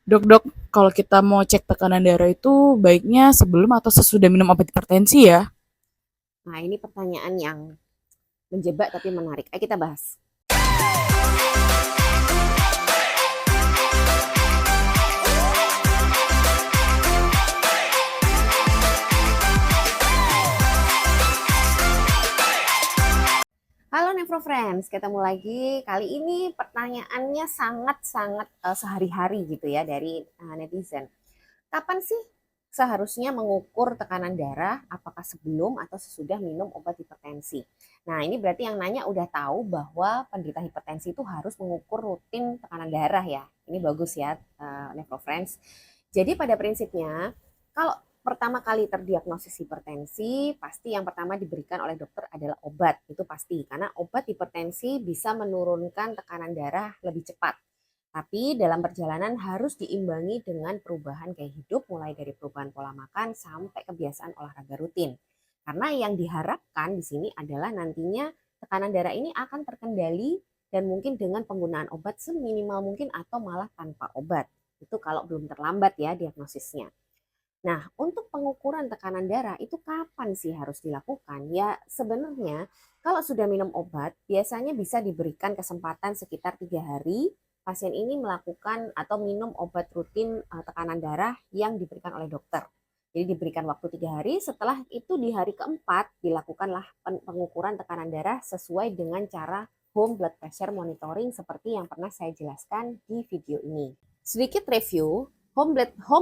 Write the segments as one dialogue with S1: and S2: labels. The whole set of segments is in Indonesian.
S1: Dok, kalau kita mau cek tekanan darah itu baiknya sebelum atau sesudah minum obat hipertensi ya?
S2: Nah, ini pertanyaan yang menjebak tapi menarik. Ayo kita bahas. Halo Nevro Friends, ketemu lagi. Kali ini pertanyaannya sangat-sangat sehari-hari gitu ya dari netizen. Kapan sih seharusnya mengukur tekanan darah? Apakah sebelum atau sesudah minum obat hipertensi? Nah, ini berarti yang nanya udah tahu bahwa penderita hipertensi itu harus mengukur rutin tekanan darah ya. Ini bagus ya, Nevro Friends. Jadi pada prinsipnya, kalau pertama kali terdiagnosis hipertensi, pasti yang pertama diberikan oleh dokter adalah obat. Itu pasti, karena obat hipertensi bisa menurunkan tekanan darah lebih cepat. Tapi dalam perjalanan harus diimbangi dengan perubahan gaya hidup, mulai dari perubahan pola makan sampai kebiasaan olahraga rutin. Karena yang diharapkan di sini adalah nantinya tekanan darah ini akan terkendali dan mungkin dengan penggunaan obat seminimal mungkin atau malah tanpa obat. Itu kalau belum terlambat ya diagnosisnya. Nah, untuk pengukuran tekanan darah itu kapan sih harus dilakukan? Ya, sebenarnya kalau sudah minum obat, biasanya bisa diberikan kesempatan sekitar 3 hari pasien ini melakukan atau minum obat rutin tekanan darah yang diberikan oleh dokter. Jadi diberikan waktu 3 hari, setelah itu di hari keempat dilakukanlah pengukuran tekanan darah sesuai dengan cara home blood pressure monitoring seperti yang pernah saya jelaskan di video ini. Sedikit review, home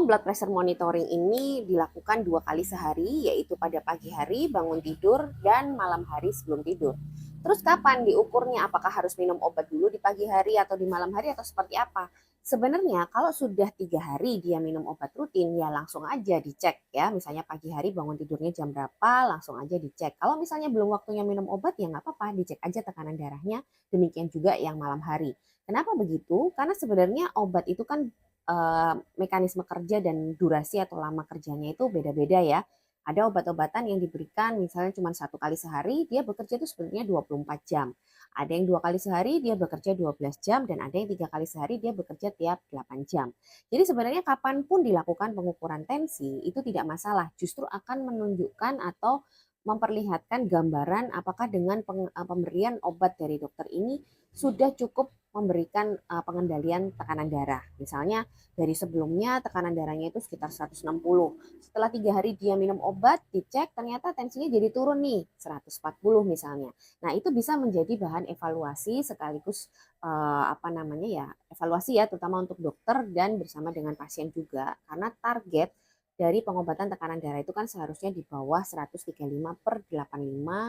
S2: blood pressure monitoring ini dilakukan 2 kali sehari, yaitu pada pagi hari bangun tidur dan malam hari sebelum tidur. Terus kapan diukurnya? Apakah harus minum obat dulu di pagi hari atau di malam hari atau seperti apa? Sebenarnya kalau sudah 3 hari dia minum obat rutin, ya langsung aja dicek ya. Misalnya pagi hari bangun tidurnya jam berapa, langsung aja dicek. Kalau misalnya belum waktunya minum obat, ya nggak apa-apa, dicek aja tekanan darahnya. Demikian juga yang malam hari. Kenapa begitu? Karena sebenarnya obat itu kan mekanisme kerja dan durasi atau lama kerjanya itu beda-beda ya. Ada obat-obatan yang diberikan misalnya cuma 1 kali sehari, dia bekerja itu sebenarnya 24 jam. Ada yang 2 kali sehari, dia bekerja 12 jam, dan ada yang 3 kali sehari, dia bekerja tiap 8 jam. Jadi sebenarnya kapanpun dilakukan pengukuran tensi, itu tidak masalah. Justru akan menunjukkan atau memperlihatkan gambaran apakah dengan pemberian obat dari dokter ini sudah cukup memberikan pengendalian tekanan darah. Misalnya dari sebelumnya tekanan darahnya itu sekitar 160. Setelah 3 hari dia minum obat, dicek ternyata tensinya jadi turun nih 140 misalnya. Nah itu bisa menjadi bahan evaluasi sekaligus apa namanya ya evaluasi ya terutama untuk dokter dan bersama dengan pasien juga karena target dari pengobatan tekanan darah itu kan seharusnya di bawah 135/85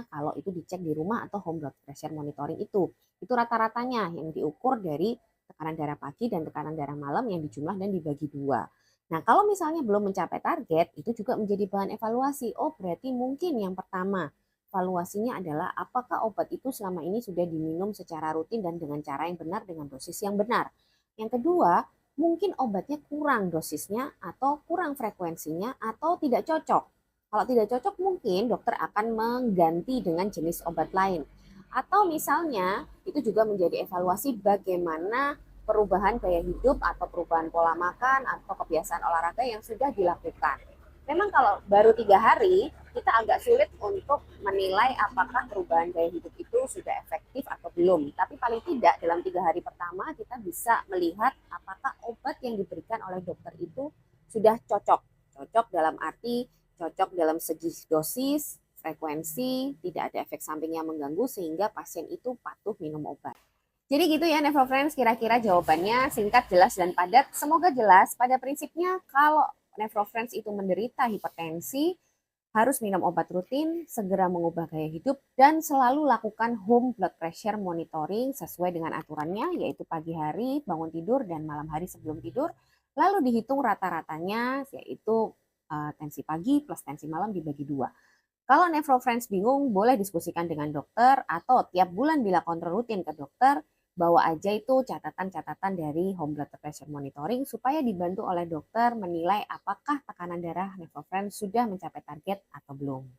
S2: kalau itu dicek di rumah atau home blood pressure monitoring itu. Itu rata-ratanya yang diukur dari tekanan darah pagi dan tekanan darah malam yang dijumlah dan dibagi 2. Nah, kalau misalnya belum mencapai target, itu juga menjadi bahan evaluasi. Oh, berarti mungkin yang pertama, evaluasinya adalah apakah obat itu selama ini sudah diminum secara rutin dan dengan cara yang benar, dengan dosis yang benar. Yang kedua, mungkin obatnya kurang dosisnya atau kurang frekuensinya atau tidak cocok. Kalau tidak cocok mungkin dokter akan mengganti dengan jenis obat lain. Atau misalnya itu juga menjadi evaluasi bagaimana perubahan gaya hidup atau perubahan pola makan atau kebiasaan olahraga yang sudah dilakukan. Memang kalau baru 3 hari, kita agak sulit untuk menilai apakah perubahan gaya hidup itu sudah efektif atau belum. Tapi paling tidak dalam 3 hari pertama kita bisa melihat apakah obat yang diberikan oleh dokter itu sudah cocok. Cocok dalam arti cocok dalam segi dosis, frekuensi, tidak ada efek samping yang mengganggu sehingga pasien itu patuh minum obat. Jadi gitu ya Never Friends, kira-kira jawabannya singkat, jelas, dan padat. Semoga jelas. Pada prinsipnya kalau Never Friends itu menderita hipertensi, harus minum obat rutin, segera mengubah gaya hidup, dan selalu lakukan home blood pressure monitoring sesuai dengan aturannya, yaitu pagi hari, bangun tidur, dan malam hari sebelum tidur. Lalu dihitung rata-ratanya, yaitu tensi pagi plus tensi malam dibagi 2. Kalau Nephro Friends bingung, boleh diskusikan dengan dokter atau tiap bulan bila kontrol rutin ke dokter, bawa aja itu catatan-catatan dari home blood pressure monitoring supaya dibantu oleh dokter menilai apakah tekanan darah Nephro Friends sudah mencapai target atau belum.